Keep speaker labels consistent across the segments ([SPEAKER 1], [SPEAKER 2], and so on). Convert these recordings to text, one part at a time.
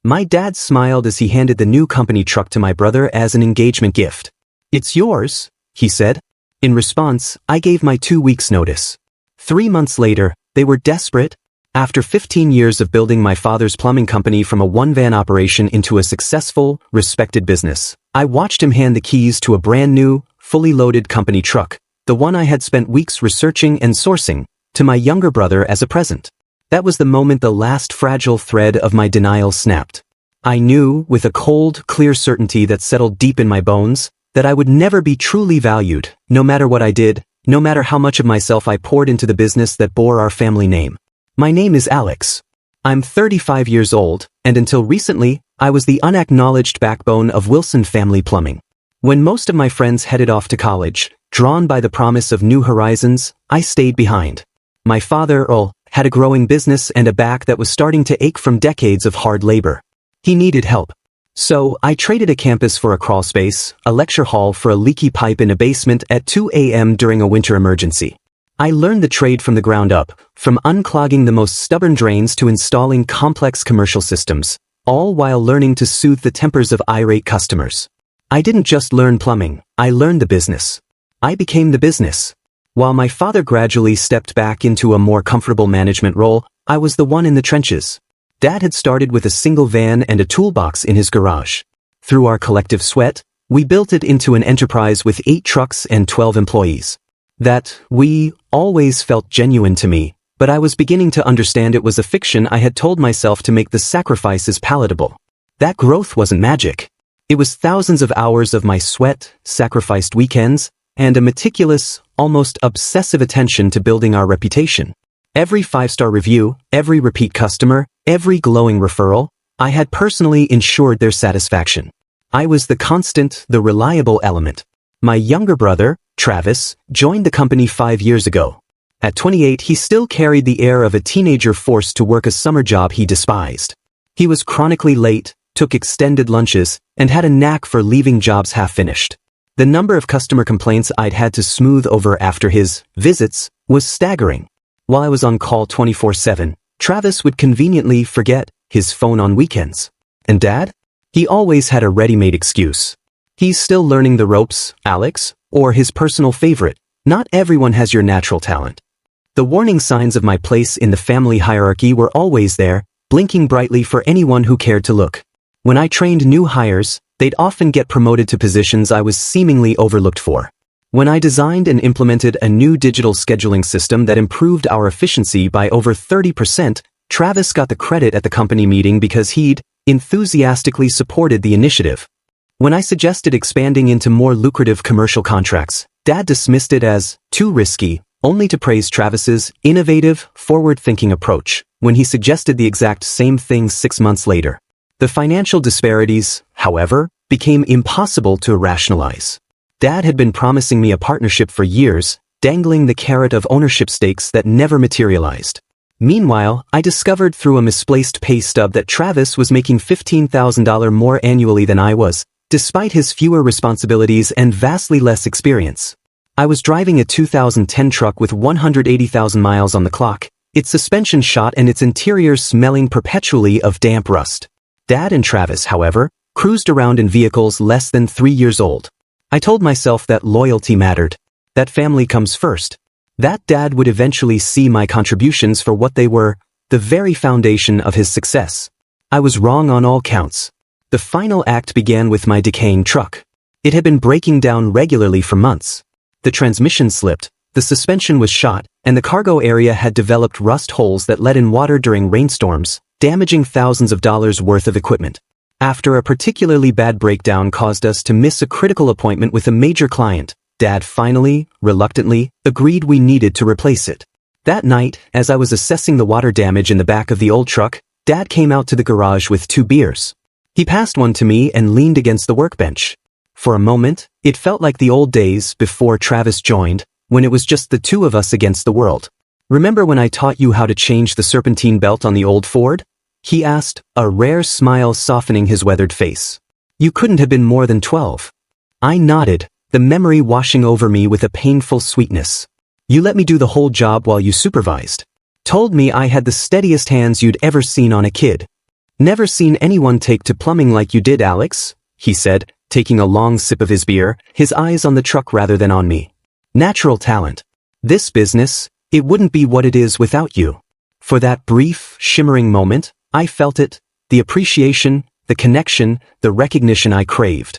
[SPEAKER 1] My dad smiled as he handed the new company truck to my brother as an engagement gift. "It's yours," he said. In response, I gave my 2 weeks' notice. 3 months later, they were desperate. After 15 years of building my father's plumbing company from a one-van operation into a successful, respected business, I watched him hand the keys to a brand new, fully loaded company truck, the one I had spent weeks researching and sourcing, to my younger brother as a present. That was the moment the last fragile thread of my denial snapped. I knew, with a cold, clear certainty that settled deep in my bones, that I would never be truly valued, no matter what I did, no matter how much of myself I poured into the business that bore our family name. My name is Alex. I'm 35 years old, and until recently, I was the unacknowledged backbone of Wilson Family Plumbing. When most of my friends headed off to college, drawn by the promise of new horizons, I stayed behind. My father, Earl, had a growing business and a back that was starting to ache from decades of hard labor. He needed help. So, I traded a campus for a crawl space, a lecture hall for a leaky pipe in a basement at 2 a.m. during a winter emergency. I learned the trade from the ground up, from unclogging the most stubborn drains to installing complex commercial systems, all while learning to soothe the tempers of irate customers. I didn't just learn plumbing, I learned the business. I became the business. While my father gradually stepped back into a more comfortable management role, I was the one in the trenches. Dad had started with a single van and a toolbox in his garage. Through our collective sweat, we built it into an enterprise with 8 trucks and 12 employees. That we always felt genuine to me, but I was beginning to understand it was a fiction I had told myself to make the sacrifices palatable. That growth wasn't magic. It was thousands of hours of my sweat, sacrificed weekends, and a meticulous, almost obsessive attention to building our reputation. Every 5-star review, every repeat customer, every glowing referral, I had personally ensured their satisfaction. I was the constant, the reliable element. My younger brother, Travis, joined the company 5 years ago. At 28, he still carried the air of a teenager forced to work a summer job he despised. He was chronically late, took extended lunches, and had a knack for leaving jobs half-finished. The number of customer complaints I'd had to smooth over after his visits was staggering. While I was on call 24/7, Travis would conveniently forget his phone on weekends. And Dad? He always had a ready-made excuse. "He's still learning the ropes, Alex," or his personal favorite, "Not everyone has your natural talent." The warning signs of my place in the family hierarchy were always there, blinking brightly for anyone who cared to look. When I trained new hires, they'd often get promoted to positions I was seemingly overlooked for. When I designed and implemented a new digital scheduling system that improved our efficiency by over 30%, Travis got the credit at the company meeting because he'd enthusiastically supported the initiative. When I suggested expanding into more lucrative commercial contracts, Dad dismissed it as too risky, only to praise Travis's innovative, forward-thinking approach when he suggested the exact same thing 6 months later. The financial disparities, however, became impossible to rationalize. Dad had been promising me a partnership for years, dangling the carrot of ownership stakes that never materialized. Meanwhile, I discovered through a misplaced pay stub that Travis was making $15,000 more annually than I was, despite his fewer responsibilities and vastly less experience. I was driving a 2010 truck with 180,000 miles on the clock, its suspension shot and its interior smelling perpetually of damp rust. Dad and Travis, however, cruised around in vehicles less than 3 years old. I told myself that loyalty mattered, that family comes first, that Dad would eventually see my contributions for what they were, the very foundation of his success. I was wrong on all counts. The final act began with my decaying truck. It had been breaking down regularly for months. The transmission slipped, the suspension was shot, and the cargo area had developed rust holes that let in water during rainstorms, damaging thousands of dollars worth of equipment. After a particularly bad breakdown caused us to miss a critical appointment with a major client, Dad finally, reluctantly, agreed we needed to replace it. That night, as I was assessing the water damage in the back of the old truck, Dad came out to the garage with 2 beers. He passed one to me and leaned against the workbench. For a moment, it felt like the old days before Travis joined, when it was just the 2 of us against the world. "Remember when I taught you how to change the serpentine belt on the old Ford?" he asked, a rare smile softening his weathered face. "You couldn't have been more than 12. I nodded, the memory washing over me with a painful sweetness. "You let me do the whole job while you supervised. Told me I had the steadiest hands you'd ever seen on a kid. Never seen anyone take to plumbing like you did, Alex, he said, taking a long sip of his beer, his eyes on the truck rather than on me. Natural talent. This business, it wouldn't be what it is without you. For that brief, shimmering moment, I felt it, the appreciation, the connection, the recognition I craved.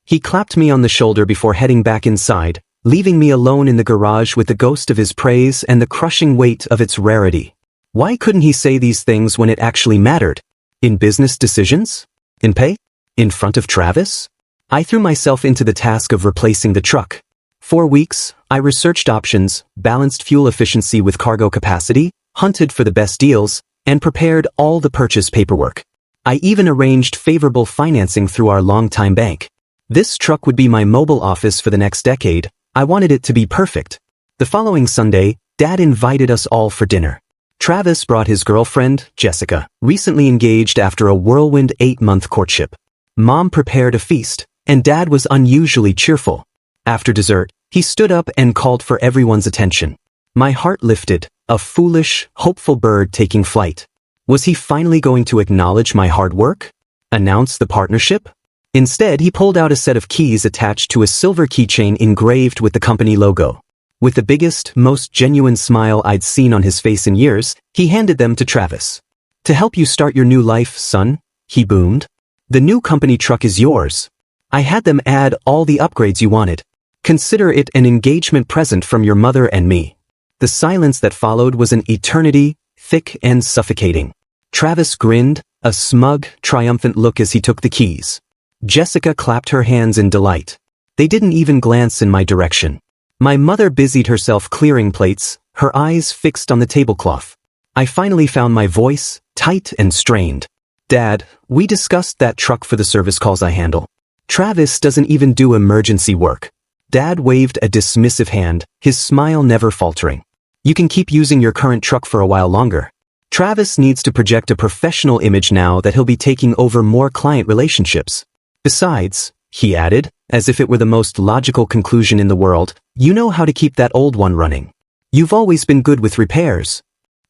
[SPEAKER 1] He clapped me on the shoulder before heading back inside, leaving me alone in the garage with the ghost of his praise and the crushing weight of its rarity. Why couldn't he say these things when it actually mattered? In business decisions? In pay? In front of Travis? I threw myself into the task of replacing the truck. 4 weeks, I researched options, balanced fuel efficiency with cargo capacity, hunted for the best deals, and prepared all the purchase paperwork. I even arranged favorable financing through our longtime bank. This truck would be my mobile office for the next decade. I wanted it to be perfect. The following Sunday, Dad invited us all for dinner. Travis brought his girlfriend, Jessica, recently engaged after a whirlwind 8-month courtship. Mom prepared a feast, and Dad was unusually cheerful. After dessert, he stood up and called for everyone's attention. My heart lifted, a foolish, hopeful bird taking flight. Was he finally going to acknowledge my hard work? Announce the partnership? Instead, he pulled out a set of keys attached to a silver keychain engraved with the company logo. With the biggest, most genuine smile I'd seen on his face in years, he handed them to Travis. "To help you start your new life, son," he boomed. "The new company truck is yours. I had them add all the upgrades you wanted. Consider it an engagement present from your mother and me." The silence that followed was an eternity, thick and suffocating. Travis grinned, a smug, triumphant look as he took the keys. Jessica clapped her hands in delight. They didn't even glance in my direction. My mother busied herself clearing plates, her eyes fixed on the tablecloth. I finally found my voice, tight and strained. "Dad, we discussed that truck for the service calls I handle. Travis doesn't even do emergency work." Dad waved a dismissive hand, his smile never faltering. "You can keep using your current truck for a while longer. Travis needs to project a professional image now that he'll be taking over more client relationships. Besides," he added, as if it were the most logical conclusion in the world, "you know how to keep that old one running. You've always been good with repairs."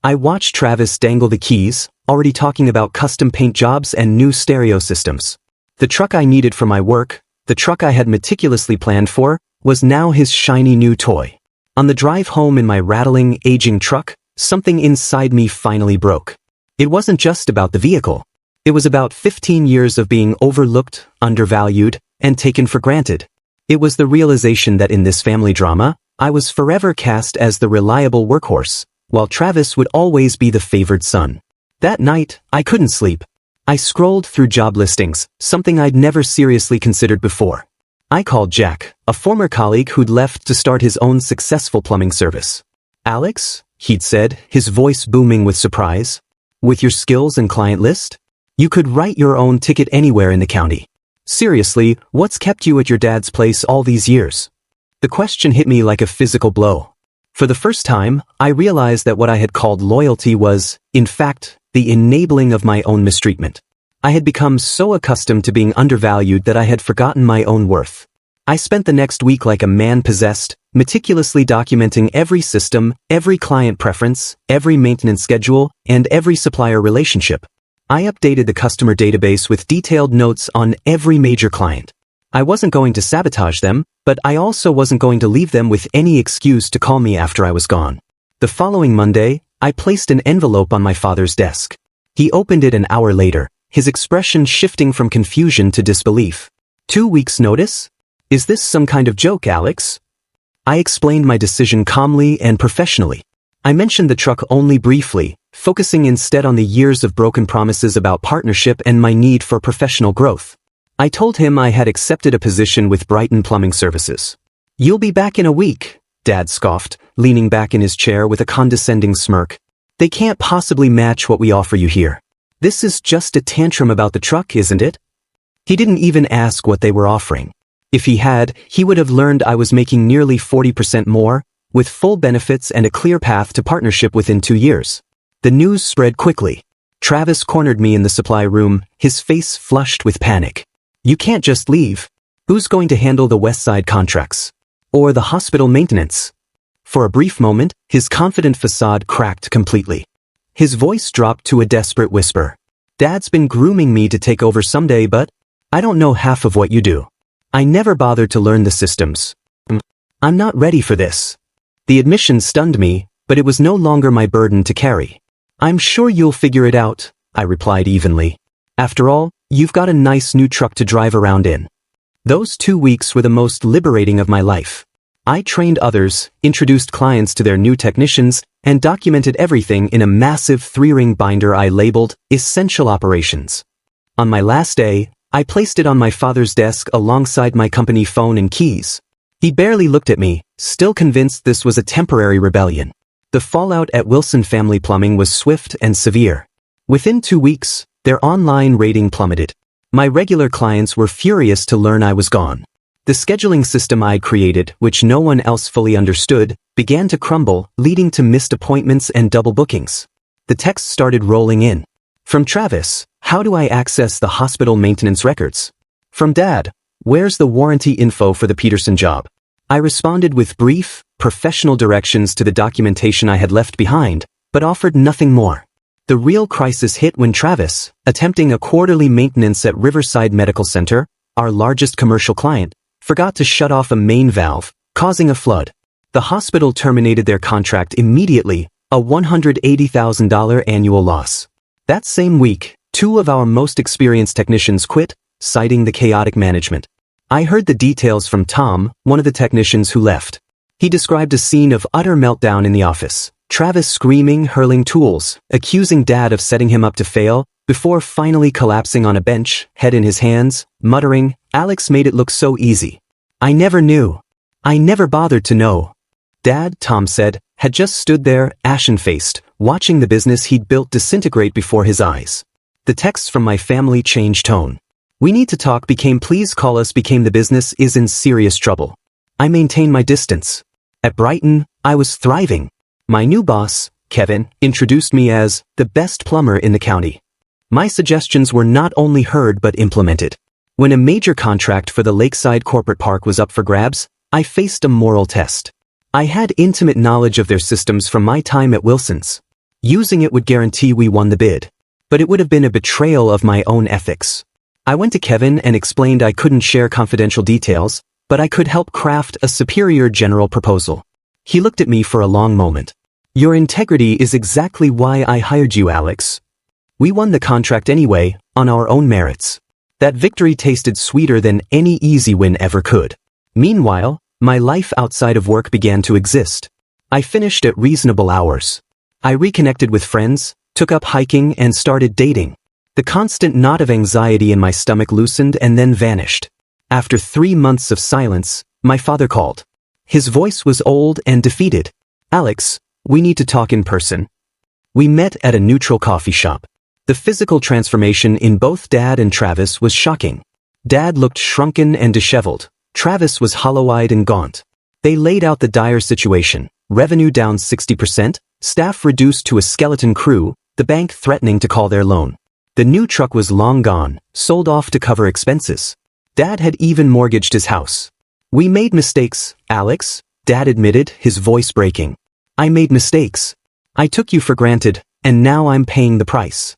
[SPEAKER 1] I watched Travis dangle the keys, already talking about custom paint jobs and new stereo systems. The truck I needed for my work, the truck I had meticulously planned for, was now his shiny new toy. On the drive home in my rattling, aging truck, something inside me finally broke. It wasn't just about the vehicle. It was about 15 years of being overlooked, undervalued, and taken for granted. It was the realization that in this family drama, I was forever cast as the reliable workhorse, while Travis would always be the favored son. That night, I couldn't sleep. I scrolled through job listings, something I'd never seriously considered before. I called Jack, a former colleague who'd left to start his own successful plumbing service. "Alex," he'd said, his voice booming with surprise, "with your skills and client list? You could write your own ticket anywhere in the county. Seriously, what's kept you at your dad's place all these years?" The question hit me like a physical blow. For the first time, I realized that what I had called loyalty was, in fact, the enabling of my own mistreatment. I had become so accustomed to being undervalued that I had forgotten my own worth. I spent the next week like a man possessed, meticulously documenting every system, every client preference, every maintenance schedule, and every supplier relationship. I updated the customer database with detailed notes on every major client. I wasn't going to sabotage them, but I also wasn't going to leave them with any excuse to call me after I was gone. The following Monday, I placed an envelope on my father's desk. He opened it an hour later, his expression shifting from confusion to disbelief. 2 weeks' notice? Is this some kind of joke, Alex? I explained my decision calmly and professionally. I mentioned the truck only briefly, focusing instead on the years of broken promises about partnership and my need for professional growth. I told him I had accepted a position with Brighton Plumbing Services. "You'll be back in a week," Dad scoffed, leaning back in his chair with a condescending smirk. "They can't possibly match what we offer you here. This is just a tantrum about the truck, isn't it?" He didn't even ask what they were offering. If he had, he would have learned I was making nearly 40% more, with full benefits and a clear path to partnership within 2 years. The news spread quickly. Travis cornered me in the supply room, his face flushed with panic. "You can't just leave. Who's going to handle the West Side contracts? Or the hospital maintenance?" For a brief moment, his confident facade cracked completely. His voice dropped to a desperate whisper. Dad's been grooming me to take over someday, but I don't know half of what you do. I never bothered to learn the systems. I'm not ready for this. The admission stunned me, but it was no longer my burden to carry. I'm sure you'll figure it out, I replied evenly. After all, you've got a nice new truck to drive around in. Those 2 weeks were the most liberating of my life. I trained others, introduced clients to their new technicians, and documented everything in a massive 3-ring binder I labeled Essential Operations. On my last day, I placed it on my father's desk alongside my company phone and keys. He barely looked at me, still convinced this was a temporary rebellion. The fallout at Wilson Family Plumbing was swift and severe. Within 2 weeks, their online rating plummeted. My regular clients were furious to learn I was gone. The scheduling system I'd created, which no one else fully understood, began to crumble, leading to missed appointments and double bookings. The texts started rolling in. From Travis, how do I access the hospital maintenance records? From Dad, where's the warranty info for the Peterson job? I responded with brief, professional directions to the documentation I had left behind, but offered nothing more. The real crisis hit when Travis, attempting a quarterly maintenance at Riverside Medical Center, our largest commercial client, forgot to shut off a main valve, causing a flood. The hospital terminated their contract immediately, a $180,000 annual loss. That same week, 2 of our most experienced technicians quit, citing the chaotic management. I heard the details from Tom, one of the technicians who left. He described a scene of utter meltdown in the office. Travis screaming, hurling tools, accusing Dad of setting him up to fail, before finally collapsing on a bench, head in his hands, muttering, "Alex made it look so easy. I never knew. I never bothered to know." Dad, Tom said, had just stood there, ashen-faced, watching the business he'd built disintegrate before his eyes. The texts from my family changed tone. "We need to talk" became "please call us" became "the business is in serious trouble." I maintained my distance. At Brighton, I was thriving. My new boss, Kevin, introduced me as the best plumber in the county. My suggestions were not only heard but implemented. When a major contract for the Lakeside Corporate Park was up for grabs, I faced a moral test. I had intimate knowledge of their systems from my time at Wilson's. Using it would guarantee we won the bid. But it would have been a betrayal of my own ethics. I went to Kevin and explained I couldn't share confidential details, but I could help craft a superior general proposal. He looked at me for a long moment. "Your integrity is exactly why I hired you, Alex. We won the contract anyway, on our own merits." That victory tasted sweeter than any easy win ever could. Meanwhile, my life outside of work began to exist. I finished at reasonable hours. I reconnected with friends, took up hiking, and started dating. The constant knot of anxiety in my stomach loosened and then vanished. After 3 months of silence, my father called. His voice was old and defeated. "Alex, we need to talk in person." We met at a neutral coffee shop. The physical transformation in both Dad and Travis was shocking. Dad looked shrunken and disheveled. Travis was hollow-eyed and gaunt. They laid out the dire situation: revenue down 60%, staff reduced to a skeleton crew, the bank threatening to call their loan. The new truck was long gone, sold off to cover expenses. Dad had even mortgaged his house. "We made mistakes, Alex," Dad admitted, his voice breaking. "I made mistakes. I took you for granted, and now I'm paying the price."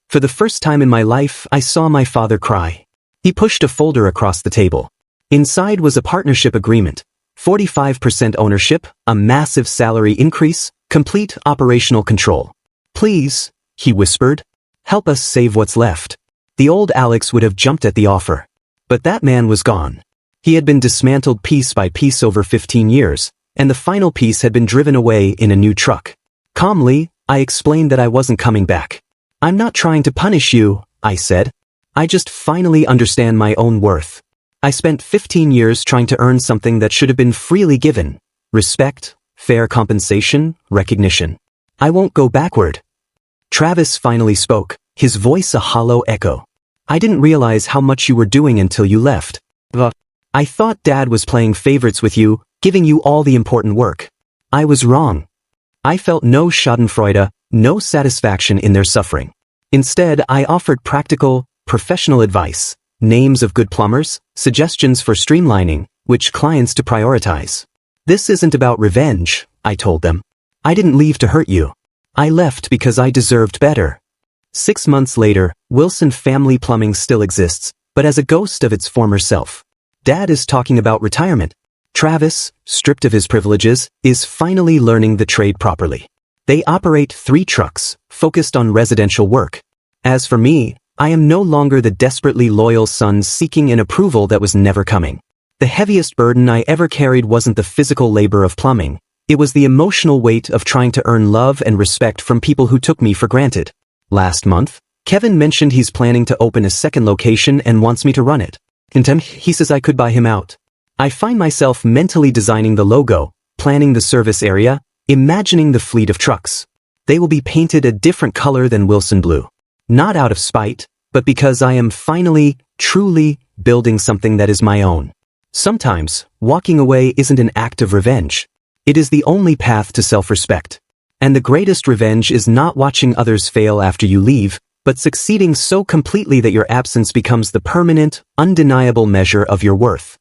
[SPEAKER 1] For the first time in my life, I saw my father cry. He pushed a folder across the table. Inside was a partnership agreement. 45% ownership, a massive salary increase, complete operational control. "Please," he whispered, "help us save what's left." The old Alex would have jumped at the offer. But that man was gone. He had been dismantled piece by piece over 15 years, and the final piece had been driven away in a new truck. Calmly, I explained that I wasn't coming back. "I'm not trying to punish you," I said. "I just finally understand my own worth. I spent 15 years trying to earn something that should have been freely given. Respect, fair compensation, recognition. I won't go backward." Travis finally spoke, his voice a hollow echo. "I didn't realize how much you were doing until you left. I thought Dad was playing favorites with you, giving you all the important work. I was wrong. I felt no schadenfreude, no satisfaction in their suffering. Instead, I offered practical, professional advice, names of good plumbers, suggestions for streamlining, which clients to prioritize. This isn't about revenge," I told them. "I didn't leave to hurt you. I left because I deserved better." 6 months later, Wilson Family Plumbing still exists, but as a ghost of its former self. Dad is talking about retirement. Travis, stripped of his privileges, is finally learning the trade properly. They operate 3 trucks, focused on residential work. As for me, I am no longer the desperately loyal son seeking an approval that was never coming. The heaviest burden I ever carried wasn't the physical labor of plumbing. It was the emotional weight of trying to earn love and respect from people who took me for granted. Last month, Kevin mentioned he's planning to open a second location and wants me to run it. He says I could buy him out. I find myself mentally designing the logo, planning the service area, imagining the fleet of trucks. They will be painted a different color than Wilson Blue. Not out of spite, but because I am finally, truly, building something that is my own. Sometimes, walking away isn't an act of revenge. It is the only path to self-respect. And the greatest revenge is not watching others fail after you leave, but succeeding so completely that your absence becomes the permanent, undeniable measure of your worth.